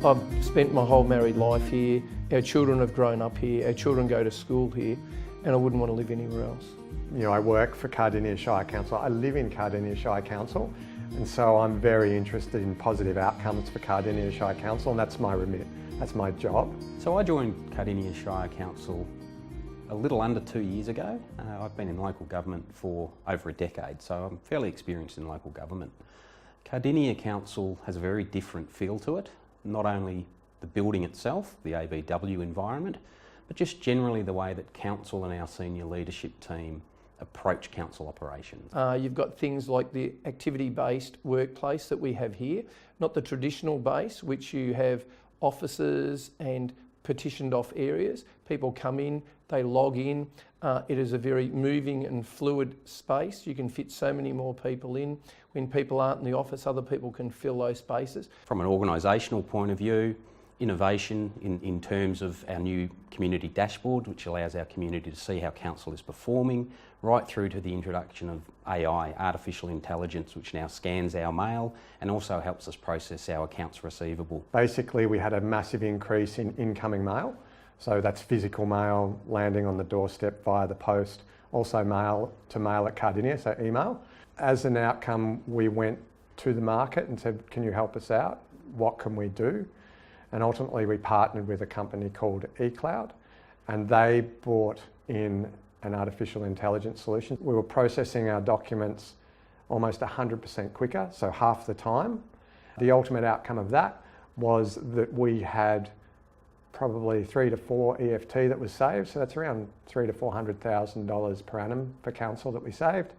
I've spent my whole married life here, our children have grown up here, our children go to school here, and I wouldn't want to live anywhere else. You know, I work for Cardinia Shire Council, I live in Cardinia Shire Council, and so I'm very interested in positive outcomes for Cardinia Shire Council, and that's my remit, that's my job. So I joined Cardinia Shire Council a little under 2 years ago. I've been in local government for over a decade, so I'm fairly experienced in local government. Cardinia Council has a very different feel to it, not only the building itself, the ABW environment, but just generally the way that council and our senior leadership team approach council operations. You've got things like the activity-based workplace that we have here, not the traditional base, which you have offices and partitioned off areas. People come in, they log in. It is a very moving and fluid space. You can fit so many more people in. When people aren't in the office, other people can fill those spaces. From an organisational point of view, innovation in terms of our new community dashboard, which allows our community to see how council is performing, right through to the introduction of AI, artificial intelligence, which now scans our mail and also helps us process our accounts receivable. Basically, we had a massive increase in incoming mail. So that's physical mail landing on the doorstep via the post, also mail to mail at Cardinia, so email. As an outcome, we went to the market and said, can you help us out? What can we do? And ultimately we partnered with a company called eCloud, and they brought in an artificial intelligence solution. We were processing our documents almost 100% quicker, so half the time. The ultimate outcome of that was that we had probably 3 to 4 EFT that was saved, so that's around $300,000 to $400,000 per annum for council that we saved.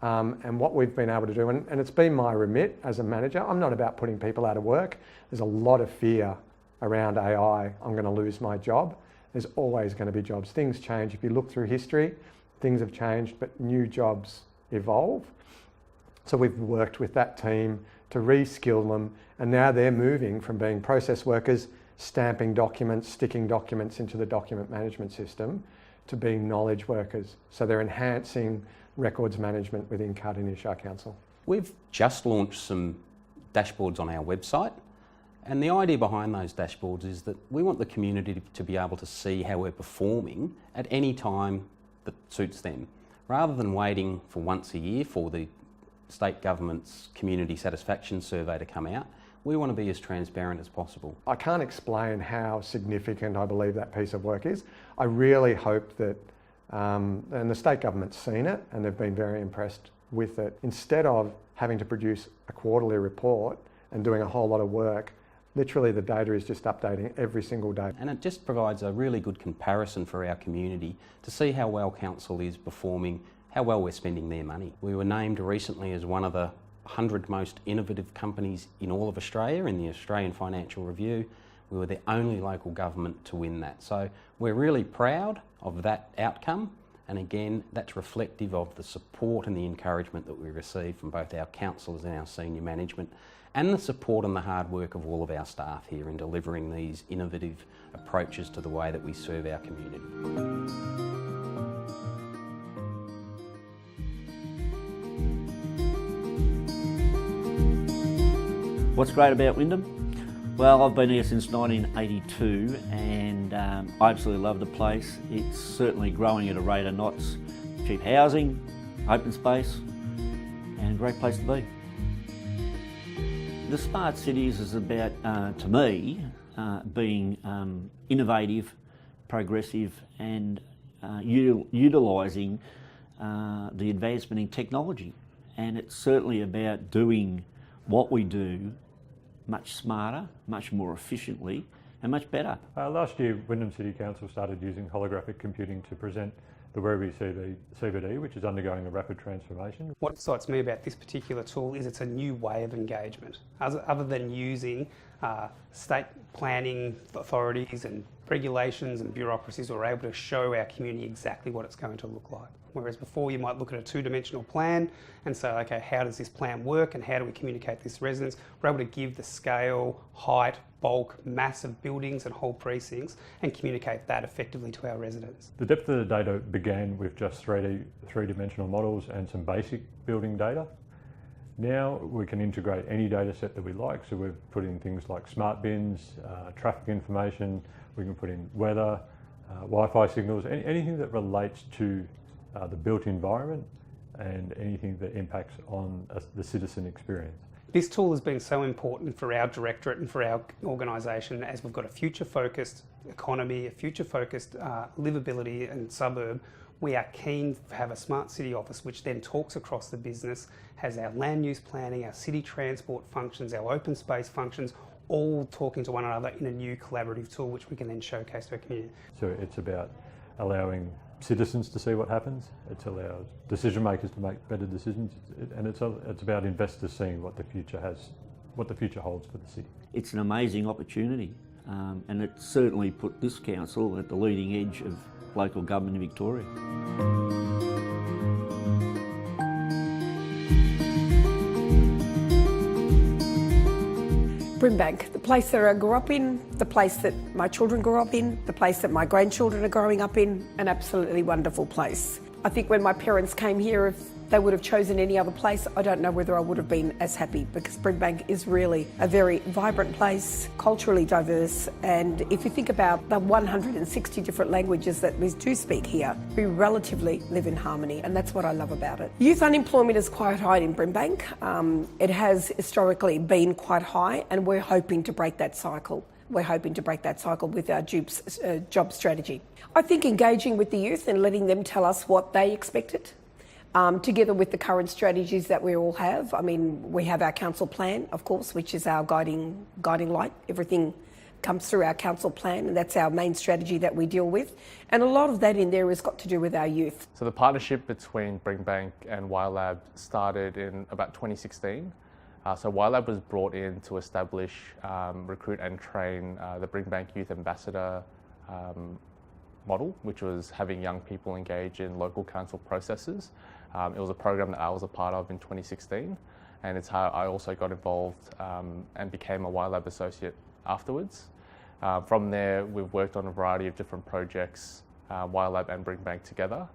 And what we've been able to do, and it's been my remit as a manager, I'm not about putting people out of work. There's a lot of fear around AI, I'm going to lose my job. There's always going to be jobs. Things change. If you look through history, things have changed, but new jobs evolve. So we've worked with that team to reskill them, and now they're moving from being process workers, stamping documents, sticking documents into the document management system, to being knowledge workers. So they're enhancing records management within Cardinia Shire Council. We've just launched some dashboards on our website, and the idea behind those dashboards is that we want the community to be able to see how we're performing at any time that suits them, rather than waiting for once a year for the state government's community satisfaction survey to come out. We want to be as transparent as possible. I can't explain how significant I believe that piece of work is. I really hope that, and the state government's seen it and they've been very impressed with it. Instead of having to produce a quarterly report and doing a whole lot of work, literally the data is just updating every single day. And it just provides a really good comparison for our community to see how well council is performing, how well we're spending their money. We were named recently as one of the 100 most innovative companies in all of Australia in the Australian Financial Review. We were the only local government to win that. So we're really proud of that outcome, and again that's reflective of the support and the encouragement that we receive from both our councillors and our senior management, and the support and the hard work of all of our staff here in delivering these innovative approaches to the way that we serve our community. What's great about Wyndham? Well, I've been here since 1982 and I absolutely love the place. It's certainly growing at a rate of knots. Cheap housing, open space, and a great place to be. The Smart Cities is about, to me, being innovative, progressive and utilising the advancement in technology. And it's certainly about doing what we do much smarter, much more efficiently and much better. Last year, Wyndham City Council started using holographic computing to present the Werribee CBD, which is undergoing a rapid transformation. What excites me about this particular tool is it's a new way of engagement. Other than using state planning authorities and regulations and bureaucracies, we're able to show our community exactly what it's going to look like. Whereas before you might look at a two-dimensional plan and say, okay, how does this plan work and how do we communicate this to residents? We're able to give the scale, height, bulk, mass of buildings and whole precincts and communicate that effectively to our residents. The depth of the data began with just three-dimensional models and some basic building data. Now we can integrate any data set that we like, so we've put in things like smart bins, traffic information, we can put in weather, Wi-Fi signals, anything that relates to the built environment and anything that impacts on the citizen experience. This tool has been so important for our directorate and for our organisation as we've got a future-focused economy, a future-focused livability and suburb. We are keen to have a smart city office which then talks across the business, has our land use planning, our city transport functions, our open space functions, all talking to one another in a new collaborative tool which we can then showcase to our community. So it's about allowing citizens to see what happens, it allows decision makers to make better decisions, and it's about investors seeing what the future holds for the city. It's an amazing opportunity, and it certainly put this council at the leading edge of local government in Victoria. Brimbank, the place that I grew up in, the place that my children grew up in, the place that my grandchildren are growing up in, an absolutely wonderful place. I think when my parents came here, if they would have chosen any other place, I don't know whether I would have been as happy, because Brimbank is really a very vibrant place, culturally diverse, and if you think about the 160 different languages that we do speak here, we relatively live in harmony, and that's what I love about it. Youth unemployment is quite high in Brimbank. It has historically been quite high, and we're hoping to break that cycle. We're hoping to break that cycle with our job strategy. I think engaging with the youth and letting them tell us what they expected, together with the current strategies that we all have. I mean, we have our council plan, of course, which is our guiding light. Everything comes through our council plan, and that's our main strategy that we deal with. And a lot of that in there has got to do with our youth. So the partnership between Brimbank and YLab started in about 2016. So YLab was brought in to establish, recruit and train the Brimbank Youth Ambassador model, which was having young people engage in local council processes. It was a program that I was a part of in 2016, and it's how I also got involved and became a YLab associate afterwards. From there, we've worked on a variety of different projects, YLab and Brimbank together,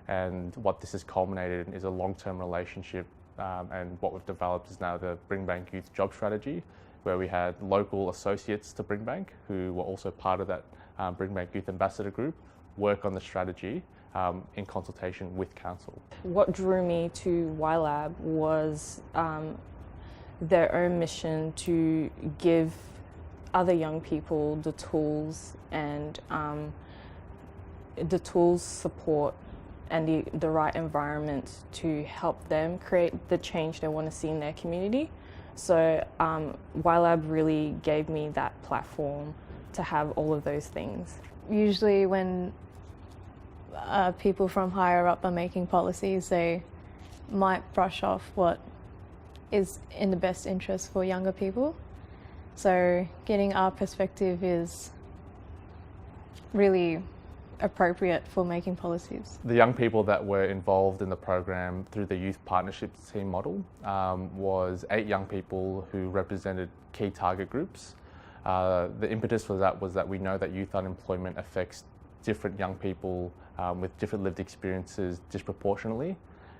and what this has culminated in is a long-term relationship, and what we've developed is now the Brimbank Youth Job Strategy, where we had local associates to Brimbank who were also part of that Brimbank Youth Ambassador group work on the strategy in consultation with council. What drew me to YLab was their own mission to give other young people the tools and support and the right environment to help them create the change they want to see in their community. So YLab really gave me that platform to have all of those things. Usually when people from higher up are making policies, they might brush off what is in the best interest for younger people. So getting our perspective is really appropriate for making policies. The young people that were involved in the program through the youth partnerships team model was 8 young people who represented key target groups. The impetus for that was that we know that youth unemployment affects different young people with different lived experiences disproportionately,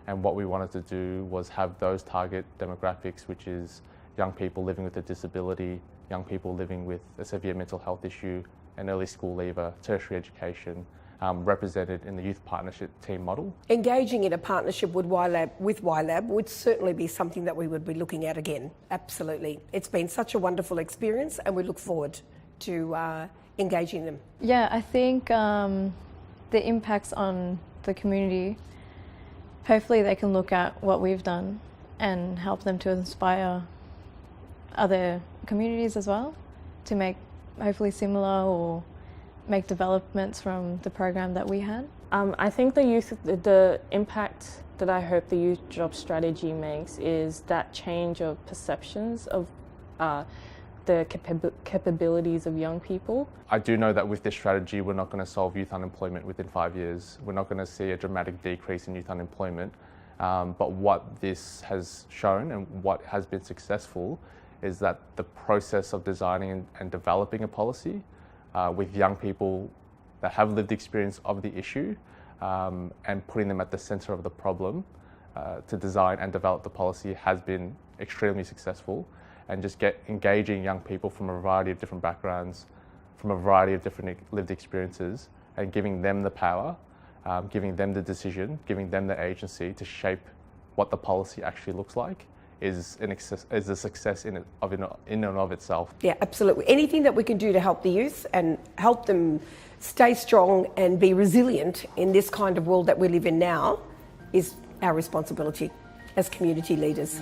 and what we wanted to do was have those target demographics, which is young people living with a disability, young people living with a severe mental health issue, an early school leaver, tertiary education, represented in the youth partnership team model. Engaging in a partnership with YLab would certainly be something that we would be looking at again, absolutely. It's been such a wonderful experience, and we look forward to engaging them. Yeah, I think the impacts on the community, hopefully they can look at what we've done and help them to inspire other communities as well to make hopefully similar or make developments from the program that we had. I think the impact that I hope the youth job strategy makes is that change of perceptions of the capabilities of young people. I do know that with this strategy, we're not going to solve youth unemployment within 5 years. We're not going to see a dramatic decrease in youth unemployment. But what this has shown and what has been successful is that the process of designing and developing a policy with young people that have lived experience of the issue and putting them at the centre of the problem to design and develop the policy has been extremely successful, and just engaging young people from a variety of different backgrounds, from a variety of different lived experiences, and giving them the power, giving them the decision, giving them the agency to shape what the policy actually looks like is a success in and of itself. Yeah, absolutely. Anything that we can do to help the youth and help them stay strong and be resilient in this kind of world that we live in now is our responsibility as community leaders.